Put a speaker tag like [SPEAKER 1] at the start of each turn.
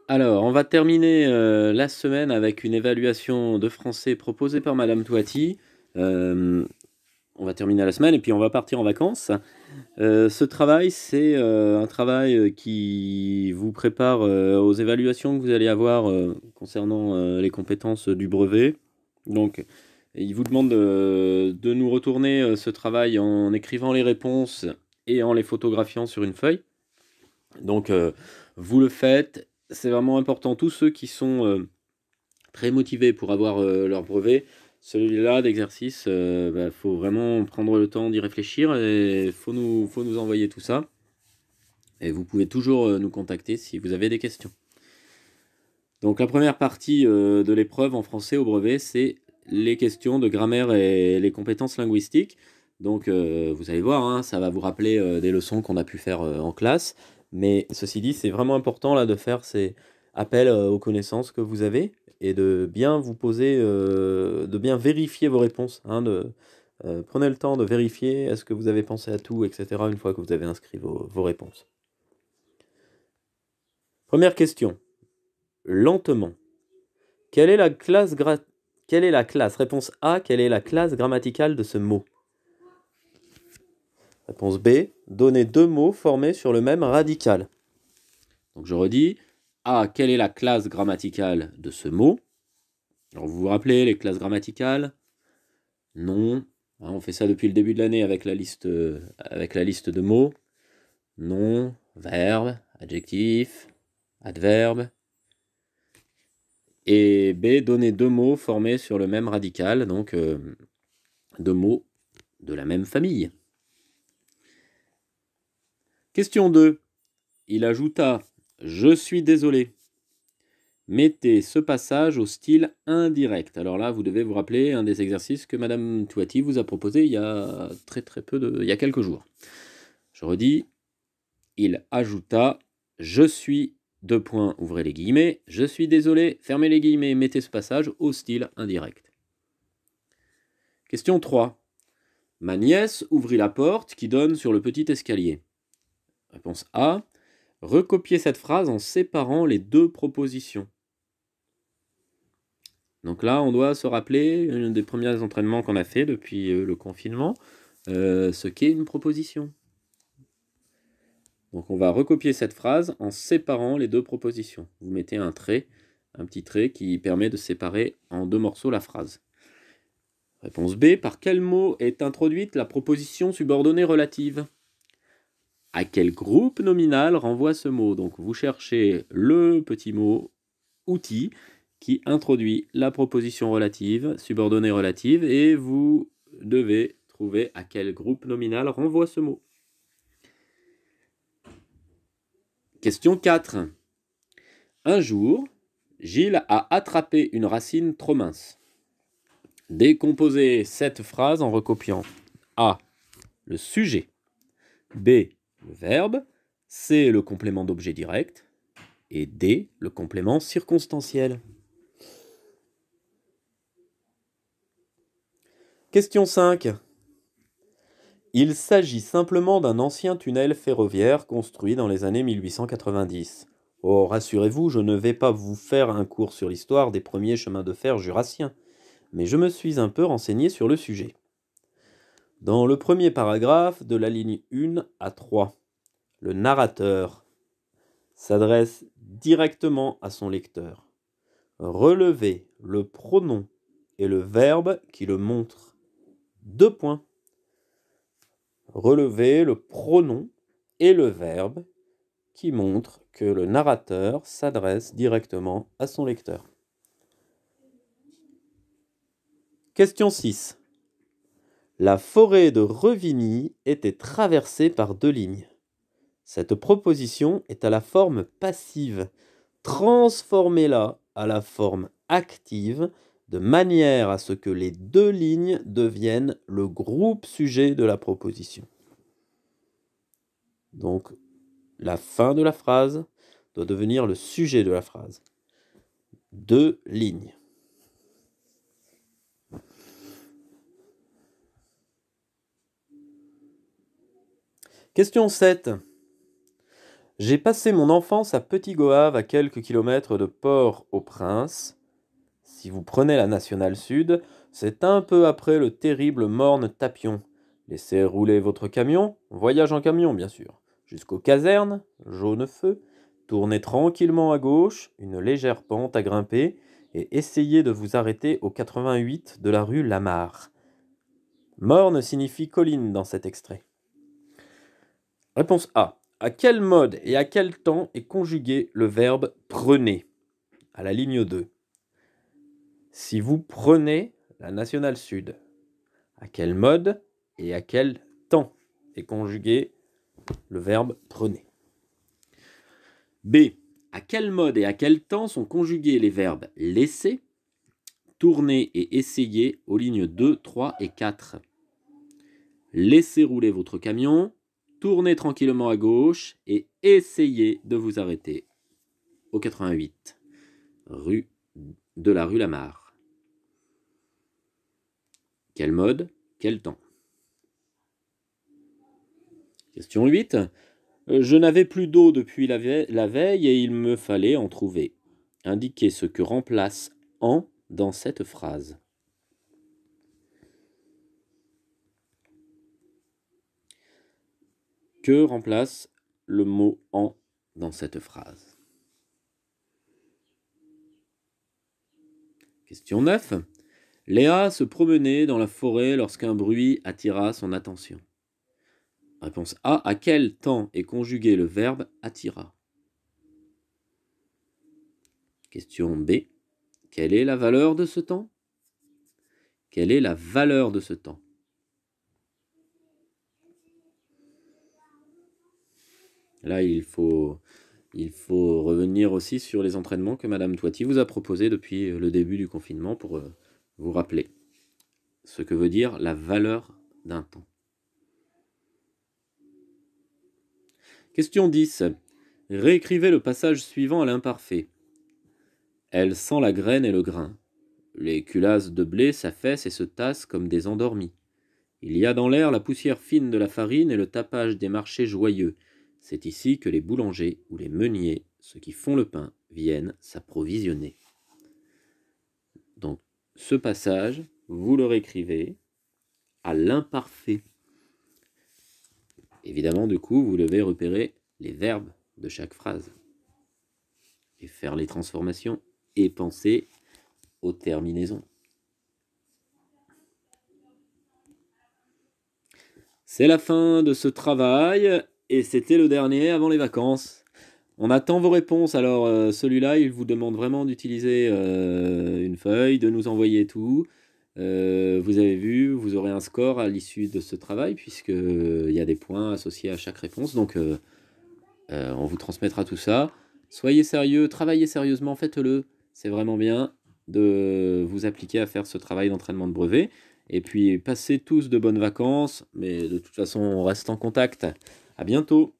[SPEAKER 1] Alors, on va terminer la semaine avec une évaluation de français proposée par Madame Toiti. Euh, on va terminer la semaine et puis on va partir en vacances. Ce travail, c'est un travail qui vous prépare aux évaluations que vous allez avoir concernant les compétences du brevet. Donc, il vous demande de nous retourner ce travail en écrivant les réponses et en les photographiant sur une feuille. Donc, vous le faites. C'est vraiment important. Tous ceux qui sont très motivés pour avoir leur brevet, celui-là d'exercice, faut vraiment prendre le temps d'y réfléchir et faut nous envoyer tout ça. Et vous pouvez toujours nous contacter si vous avez des questions. Donc, la première partie de l'épreuve en français au brevet, c'est les questions de grammaire et les compétences linguistiques. Donc, vous allez voir, hein, ça va vous rappeler des leçons qu'on a pu faire en classe. Mais ceci dit, c'est vraiment important là de faire ces appels aux connaissances que vous avez et de bien vous poser, de bien vérifier vos réponses. Hein, prenez le temps de vérifier est-ce que vous avez pensé à tout, etc. une fois que vous avez inscrit vos réponses. Première question, lentement. Quelle est la classe Quelle est la classe? Réponse A. Quelle est la classe grammaticale de ce mot? Réponse B. Donnez deux mots formés sur le même radical. Donc je redis. A. Quelle est la classe grammaticale de ce mot? Alors vous vous rappelez les classes grammaticales? Non. Hein, on fait ça depuis le début de l'année avec la liste de mots. Nom, verbe, adjectif, adverbe. Et B. Donnez deux mots formés sur le même radical. Donc deux mots de la même famille. Question 2. Il ajouta Je suis désolé. Mettez ce passage au style indirect. Alors là, vous devez vous rappeler un des exercices que Madame Touati vous a proposé il y a il y a quelques jours. Je redis, il ajouta Je suis, deux points, ouvrez les guillemets, je suis désolé, fermez les guillemets, mettez ce passage au style indirect. Question 3. Ma nièce ouvrit la porte qui donne sur le petit escalier. Réponse A. Recopiez cette phrase en séparant les deux propositions. Donc là, on doit se rappeler, un des premiers entraînements qu'on a fait depuis le confinement, ce qu'est une proposition. Donc on va recopier cette phrase en séparant les deux propositions. Vous mettez un trait, un petit trait qui permet de séparer en deux morceaux la phrase. Réponse B. Par quel mot est introduite la proposition subordonnée relative? À quel groupe nominal renvoie ce mot? Donc vous cherchez le petit mot outil qui introduit la proposition relative, subordonnée relative, et vous devez trouver à quel groupe nominal renvoie ce mot. Question 4. Un jour, Gilles a attrapé une racine trop mince. Décomposez cette phrase en recopiant A. Le sujet, B. Le verbe, C. Le complément d'objet direct et D. Le complément circonstanciel. Question 5. Il s'agit simplement d'un ancien tunnel ferroviaire construit dans les années 1890. Oh, rassurez-vous, je ne vais pas vous faire un cours sur l'histoire des premiers chemins de fer jurassiens, mais je me suis un peu renseigné sur le sujet. Dans le premier paragraphe de la ligne 1 à 3, le narrateur s'adresse directement à son lecteur. Relevez le pronom et le verbe qui le montrent. Deux points. Relevez le pronom et le verbe qui montrent que le narrateur s'adresse directement à son lecteur. Question 6. La forêt de Revigny était traversée par deux lignes. Cette proposition est à la forme passive. Transformez-la à la forme active de manière à ce que les deux lignes deviennent le groupe sujet de la proposition. Donc, la fin de la phrase doit devenir le sujet de la phrase. Deux lignes. Question 7. J'ai passé mon enfance à Petit-Goâve, à quelques kilomètres de Port-au-Prince. Si vous prenez la nationale sud, c'est un peu après le terrible Morne-Tapion. Laissez rouler votre camion, voyage en camion bien sûr, jusqu'aux casernes, jaune feu, tournez tranquillement à gauche, une légère pente à grimper, et essayez de vous arrêter au 88 de la rue Lamarre. Morne signifie colline dans cet extrait. Réponse A. À quel mode et à quel temps est conjugué le verbe prenez? À la ligne 2. Si vous prenez la nationale sud, à quel mode et à quel temps est conjugué le verbe prenez? B. À quel mode et à quel temps sont conjugués les verbes laisser, tourner et essayer aux lignes 2, 3 et 4? Laissez rouler votre camion, tournez tranquillement à gauche et essayez de vous arrêter au 88, rue de la rue Lamarre. Quel mode, quel temps? Question 8. Je n'avais plus d'eau depuis la veille et il me fallait en trouver. Indiquez ce que remplace en dans cette phrase. Que remplace le mot en dans cette phrase? Question 9. Léa se promenait dans la forêt lorsqu'un bruit attira son attention. Réponse A. À quel temps est conjugué le verbe attira? Question B. Quelle est la valeur de ce temps? Quelle est la valeur de ce temps? Là, il faut revenir aussi sur les entraînements que Madame Toiti vous a proposés depuis le début du confinement pour vous rappeler ce que veut dire la valeur d'un temps. Question 10. Réécrivez le passage suivant à l'imparfait. Elle sent la graine et le grain. Les culasses de blé s'affaissent et se tassent comme des endormis. Il y a dans l'air la poussière fine de la farine et le tapage des marchés joyeux. C'est ici que les boulangers ou les meuniers, ceux qui font le pain, viennent s'approvisionner. Donc, ce passage, vous le réécrivez à l'imparfait. Évidemment, du coup, vous devez repérer les verbes de chaque phrase et faire les transformations et penser aux terminaisons. C'est la fin de ce travail et c'était le dernier avant les vacances. On attend vos réponses. Alors celui-là, il vous demande vraiment d'utiliser une feuille, de nous envoyer tout. Vous avez vu, vous aurez un score à l'issue de ce travail puisqu'il y a des points associés à chaque réponse. Donc on vous transmettra tout ça. Soyez sérieux, travaillez sérieusement, faites-le. C'est vraiment bien de vous appliquer à faire ce travail d'entraînement de brevet. Et puis passez tous de bonnes vacances. Mais de toute façon, on reste en contact. À bientôt.